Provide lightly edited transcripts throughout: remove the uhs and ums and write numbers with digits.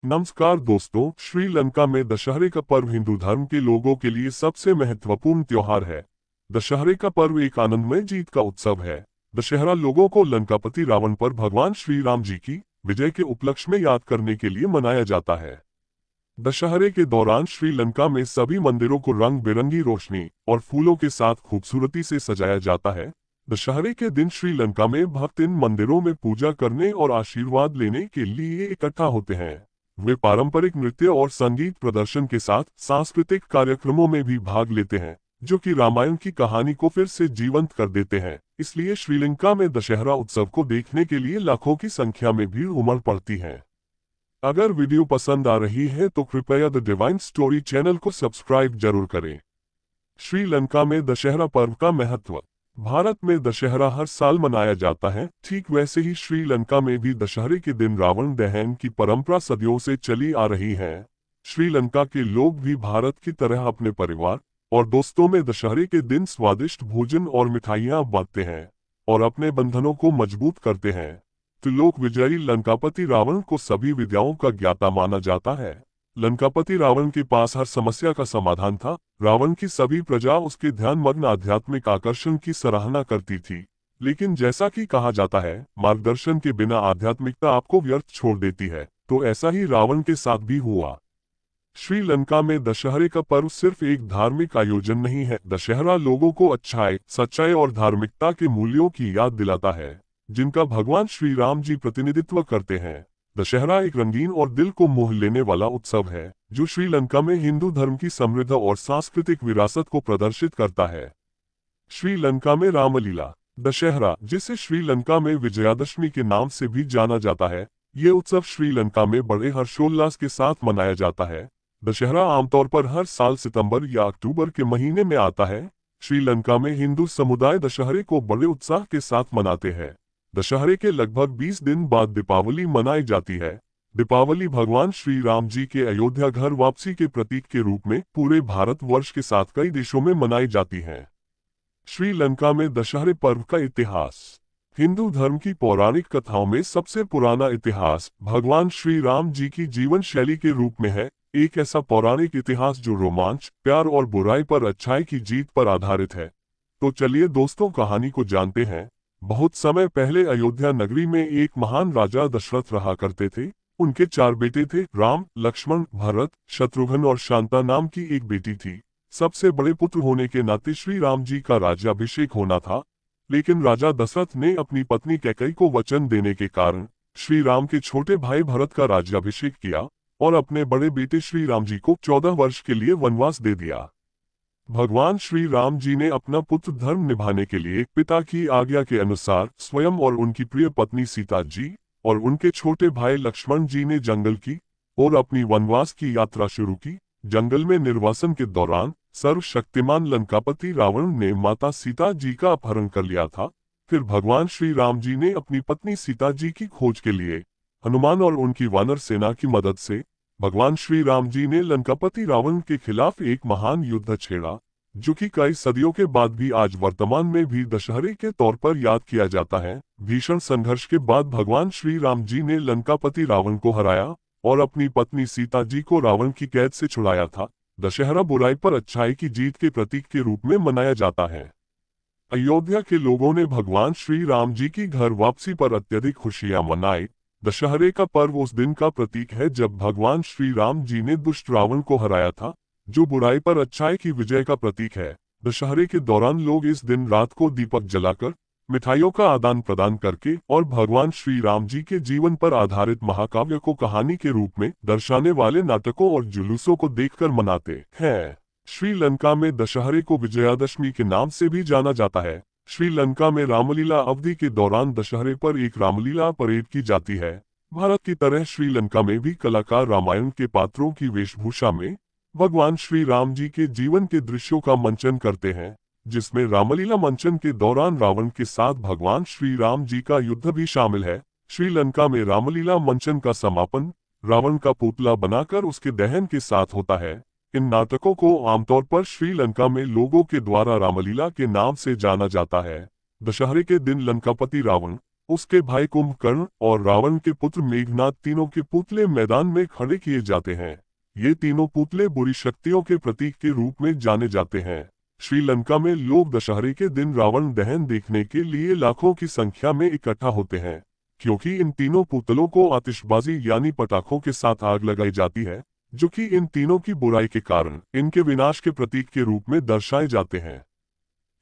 नमस्कार दोस्तों, श्रीलंका में दशहरे का पर्व हिंदू धर्म के लोगों के लिए सबसे महत्वपूर्ण त्योहार है। दशहरे का पर्व एक आनंदमय जीत का उत्सव है। दशहरा लोगों को लंकापति रावण पर भगवान श्री राम जी की विजय के उपलक्ष्य में याद करने के लिए मनाया जाता है। दशहरे के दौरान श्रीलंका में सभी मंदिरों को रंग बिरंगी रोशनी और फूलों के साथ खूबसूरती से सजाया जाता है। दशहरे के दिन श्रीलंका में भक्त इन मंदिरों में पूजा करने और आशीर्वाद लेने के लिए इकट्ठा होते हैं। वे पारंपरिक नृत्य और संगीत प्रदर्शन के साथ सांस्कृतिक कार्यक्रमों में भी भाग लेते हैं, जो कि रामायण की कहानी को फिर से जीवंत कर देते हैं। इसलिए श्रीलंका में दशहरा उत्सव को देखने के लिए लाखों की संख्या में भीड़ उमड़ पड़ती है। अगर वीडियो पसंद आ रही है तो कृपया द डिवाइन स्टोरी चैनल को सब्सक्राइब जरूर करें। श्रीलंका में दशहरा पर्व का महत्व। भारत में दशहरा हर साल मनाया जाता है, ठीक वैसे ही श्रीलंका में भी दशहरे के दिन रावण दहन की परंपरा सदियों से चली आ रही है। श्रीलंका के लोग भी भारत की तरह अपने परिवार और दोस्तों में दशहरे के दिन स्वादिष्ट भोजन और मिठाइयां बांटते हैं और अपने बंधनों को मजबूत करते हैं। त्रिलोक विजयी लंकापति रावण को सभी विद्याओं का ज्ञाता माना जाता है। लंकापति रावण के पास हर समस्या का समाधान था। रावण की सभी प्रजा उसके ध्यानमग्न आध्यात्मिक आकर्षण की सराहना करती थी, लेकिन जैसा कि कहा जाता है, मार्गदर्शन के बिना आध्यात्मिकता आपको व्यर्थ छोड़ देती है। तो ऐसा ही रावण के साथ भी हुआ। श्रीलंका में दशहरे का पर्व सिर्फ एक धार्मिक आयोजन नहीं है। दशहरा लोगों को अच्छाई, सच्चाई और धार्मिकता के मूल्यों की याद दिलाता है, जिनका भगवान श्री राम जी प्रतिनिधित्व करते हैं। दशहरा एक रंगीन और दिल को मोह लेने वाला उत्सव है, जो श्रीलंका में हिंदू धर्म की समृद्ध और सांस्कृतिक विरासत को प्रदर्शित करता है। श्रीलंका में रामलीला। दशहरा, जिसे श्रीलंका में विजयादशमी के नाम से भी जाना जाता है, ये उत्सव श्रीलंका में बड़े हर्षोल्लास के साथ मनाया जाता है। दशहरा आमतौर पर हर साल सितंबर या अक्टूबर के महीने में आता है। श्रीलंका में हिंदू समुदाय दशहरे को बड़े उत्साह के साथ मनाते हैं। दशहरे के लगभग 20 दिन बाद दीपावली मनाई जाती है। दीपावली भगवान श्री राम जी के अयोध्या घर वापसी के प्रतीक के रूप में पूरे भारतवर्ष के साथ कई देशों में मनाई जाती है। श्रीलंका में दशहरे पर्व का इतिहास। हिंदू धर्म की पौराणिक कथाओं में सबसे पुराना इतिहास भगवान श्री राम जी की जीवन शैली के रूप में है। एक ऐसा पौराणिक इतिहास जो रोमांच, प्यार और बुराई पर अच्छाई की जीत पर आधारित है। तो चलिए दोस्तों, कहानी को जानते हैं। बहुत समय पहले अयोध्या नगरी में एक महान राजा दशरथ रहा करते थे। उनके 4 बेटे थे, राम, लक्ष्मण, भरत, शत्रुघ्न और शांता नाम की एक बेटी थी। सबसे बड़े पुत्र होने के नाते श्री राम जी का राज्याभिषेक होना था, लेकिन राजा दशरथ ने अपनी पत्नी कैकेयी को वचन देने के कारण श्री राम के छोटे भाई भरत का राज्याभिषेक किया और अपने बड़े बेटे श्री राम जी को 14 वर्ष के लिए वनवास दे दिया। भगवान श्री राम जी ने अपना पुत्र धर्म निभाने के लिए पिता की आज्ञा के अनुसार स्वयं और उनकी प्रिय पत्नी सीता जी और उनके छोटे भाई लक्ष्मण जी ने जंगल की और अपनी वनवास की यात्रा शुरू की। जंगल में निर्वासन के दौरान सर्वशक्तिमान लंकापति रावण ने माता सीता जी का अपहरण कर लिया था। फिर भगवान श्री राम जी ने अपनी पत्नी सीता जी की खोज के लिए हनुमान और उनकी वानर सेना की मदद से भगवान श्री राम जी ने लंकापति रावण के खिलाफ एक महान युद्ध छेड़ा, जो कि कई सदियों के बाद भी आज वर्तमान में भी दशहरे के तौर पर याद किया जाता है। भीषण संघर्ष के बाद भगवान श्री राम जी ने लंकापति रावण को हराया और अपनी पत्नी सीता जी को रावण की कैद से छुड़ाया था। दशहरा बुराई पर अच्छाई की जीत के प्रतीक के रूप में मनाया जाता है। अयोध्या के लोगों ने भगवान श्री राम जी की घर वापसी पर अत्यधिक खुशियां मनाई। दशहरे का पर्व उस दिन का प्रतीक है जब भगवान श्री राम जी ने दुष्ट रावण को हराया था, जो बुराई पर अच्छाई की विजय का प्रतीक है। दशहरे के दौरान लोग इस दिन रात को दीपक जलाकर, मिठाइयों का आदान प्रदान करके और भगवान श्री राम जी के जीवन पर आधारित महाकाव्य को कहानी के रूप में दर्शाने वाले नाटकों और जुलूसों को देखकर मनाते हैं। श्रीलंका में दशहरे को विजयादशमी के नाम से भी जाना जाता है। श्रीलंका में रामलीला अवधि के दौरान दशहरे पर एक रामलीला परेड की जाती है। भारत की तरह श्रीलंका में भी कलाकार रामायण के पात्रों की वेशभूषा में भगवान श्री राम जी के जीवन के दृश्यों का मंचन करते हैं, जिसमें रामलीला मंचन के दौरान रावण के साथ भगवान श्री राम जी का युद्ध भी शामिल है। श्रीलंका में रामलीला मंचन का समापन रावण का पुतला बनाकर उसके दहन के साथ होता है। इन नाटकों को आमतौर पर श्रीलंका में लोगों के द्वारा रामलीला के नाम से जाना जाता है। दशहरे के दिन लंकापति रावण उसके भाई कुंभकर्ण और रावण के पुत्र मेघनाद तीनों के पुतले मैदान में खड़े किए जाते हैं। ये तीनों पुतले बुरी शक्तियों के प्रतीक के रूप में जाने जाते हैं। श्रीलंका में लोग दशहरे के दिन रावण दहन देखने के लिए लाखों की संख्या में इकट्ठा होते हैं, क्योंकि इन तीनों पुतलों को आतिशबाजी यानी पटाखों के साथ आग लगाई जाती है, जो कि इन तीनों की बुराई के कारण इनके विनाश के प्रतीक के रूप में दर्शाए जाते हैं।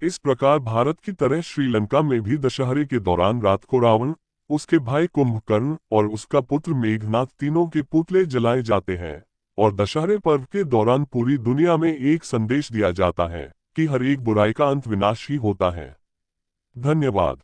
इस प्रकार भारत की तरह श्रीलंका में भी दशहरे के दौरान रात को रावण, उसके भाई कुंभकर्ण और उसका पुत्र मेघनाद तीनों के पुतले जलाए जाते हैं और दशहरे पर्व के दौरान पूरी दुनिया में एक संदेश दिया जाता है कि हर एक बुराई का अंत विनाश ही होता है। धन्यवाद।